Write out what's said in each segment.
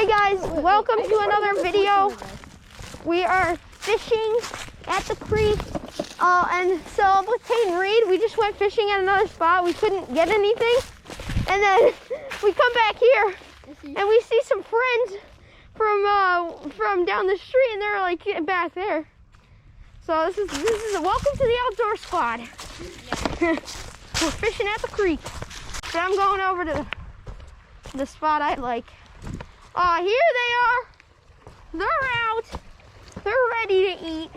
Hey guys, welcome to another video. We are fishing at the creek, and so with Tate and Reed, we just went fishing at another spot. We couldn't get anything, and then we come back here, and we see some friends from down the street, and they're like getting back there. So this is a welcome to the outdoor squad. Yeah. We're fishing at the creek. So I'm going over to the spot I like. Here they are. They're out. They're ready to eat.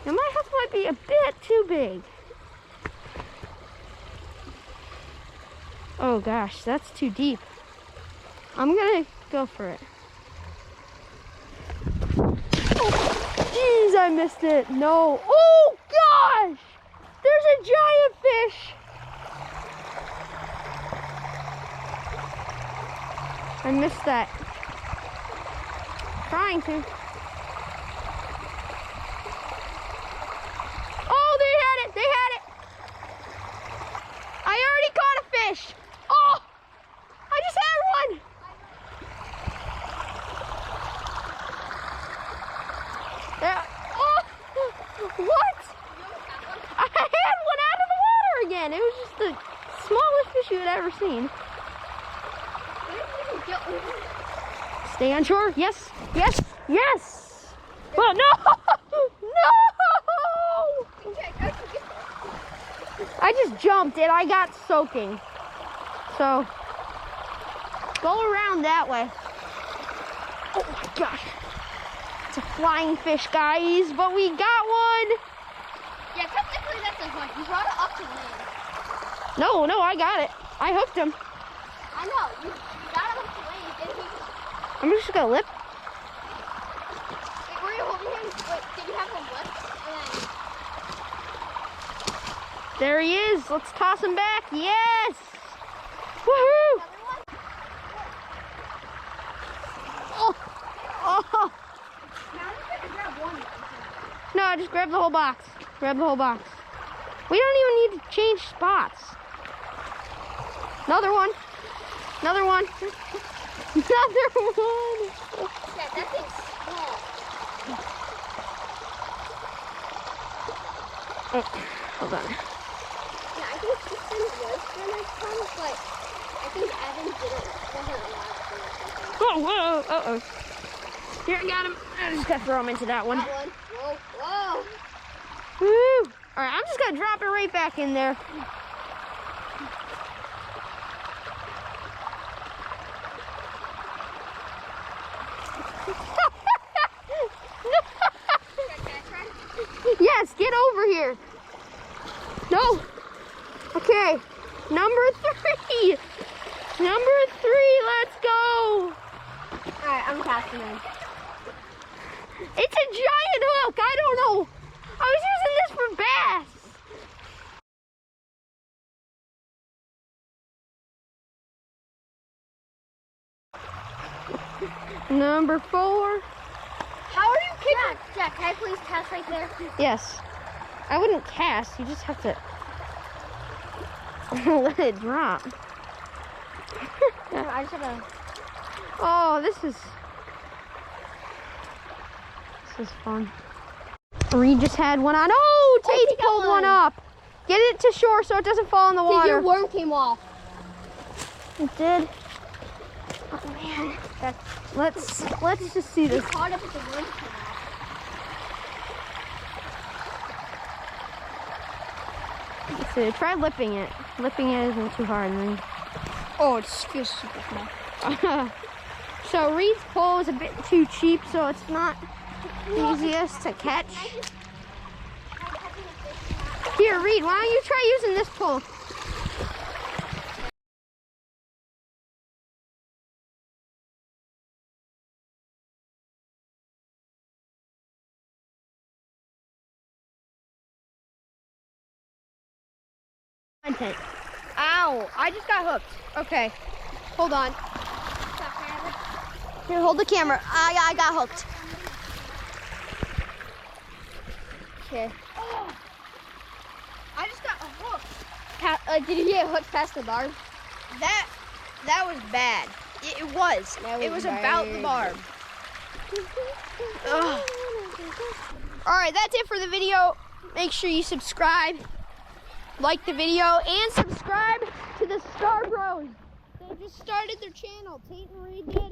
Now my hook might be a bit too big. Oh gosh, that's too deep. I'm gonna go for it. Jeez, I missed it. No. Oh gosh! There's a giant fish. I missed that. Trying to. Oh, they had it. They had it. I already caught a fish. Oh, I just had one. There. Oh, what? I had one out of the water again. It was just the smallest fish you had ever seen. Stay on shore. Yes, yes, yes. Well, no, no. I just jumped and I got soaking. So go around that way. Oh my gosh. It's a flying fish, guys, but we got one. Yeah, technically that's a hook. You brought it up to land. No, I got it. I hooked him. I know. You got him up to land. Did he? I'm just gonna lip. Were you holding him? Wait, did you have him lift? There he is. Let's toss him back. Yes. Woohoo! Oh. Oh. Now I'm just gonna grab one. No, just grab the whole box. Grab the whole box. We don't even need to change spots. Another one. Another one. Another one. Yeah, that thing's small. Oh, hold on. Yeah, I think Kristen was gonna come, but I think Evan wasn't allowed to or something. Oh, whoa, uh-oh. Here, I got him. I just gotta throw him into that one. That one. Whoa, whoa. Woo! All right, I'm just gonna drop it right back in there. Yes, get over here. No. Okay. Number 3. Number 3. Let's go. All right, I'm casting in. It's a giant hook. I don't know. I was using this for bass. Number 4. How are you kicking? Jack, can I please cast right there? Yes. I wouldn't cast. You just have to let it drop. No, I just have to. Oh, this is fun. Reed just had one on. Oh, Tate pulled one up. Get it to shore so it doesn't fall in the water. Your worm came off. It did. Oh man. Let's just see this. Caught up with the worm came off. Let's see. Try lipping it. Lipping it isn't too hard. Oh, it feels super small. So Reed's pole is a bit too cheap, so it's not the easiest to catch. Here, Reed, why don't you try using this pole? Content. Ow, I just got hooked. Okay, hold on. Here, hold the camera. I got hooked. Okay. Oh, I just got a hook. Did you get hooked past the barb? That was bad. It was. It was about the barb. Ugh. All right, that's it for the video. Make sure you subscribe, like the video, and subscribe to the Star Bros. They just started their channel. Tate and Reed did.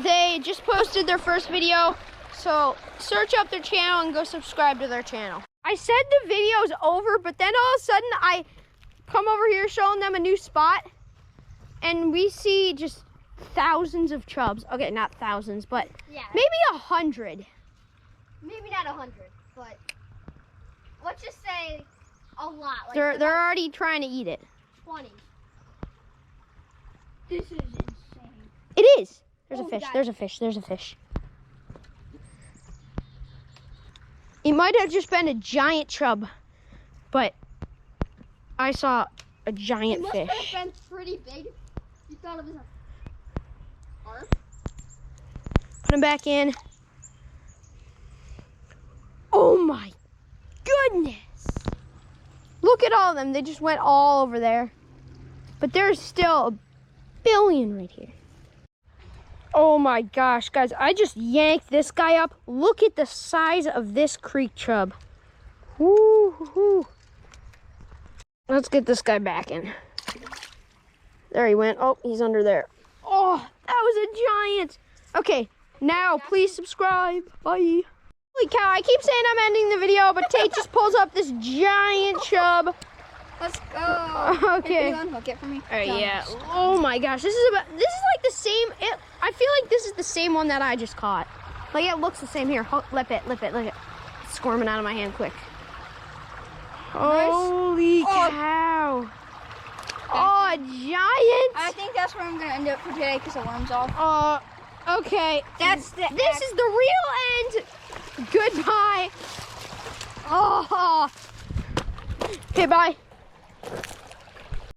They just posted their first video, so search up their channel and go subscribe to their channel. I said the video's over, but then all of a sudden I come over here showing them a new spot, and we see just thousands of chubs. Okay, not thousands, but maybe 100. Maybe not 100, but let's just say a lot. Like They're already trying to eat it. 20. This is insane. It is. There's a fish. God. There's a fish. There's a fish. It might have just been a giant chub, but I saw a giant fish. It must have been pretty big. You thought it was a carp? Put him back in. Oh my goodness. Look at all of them. They just went all over there. But there's still a billion right here. Oh my gosh, guys. I just yanked this guy up. Look at the size of this creek chub. Woo-hoo. Let's get this guy back in. There he went. Oh, he's under there. Oh, that was a giant. Okay, now please subscribe. Bye. Holy cow, I keep saying I'm ending the video, but Tate just pulls up this giant chub. Let's go. Okay. Can you unhook it for me? All right, yeah. Oh my gosh, this is like the same. I feel like this is the same one that I just caught. Like it looks the same here. Lip it. Look at it. It's squirming out of my hand quick. Holy cow. Oh, a giant. I think that's where I'm gonna end up for today because the worm's off. Okay. This is the real end. Goodbye. Oh. Okay, bye.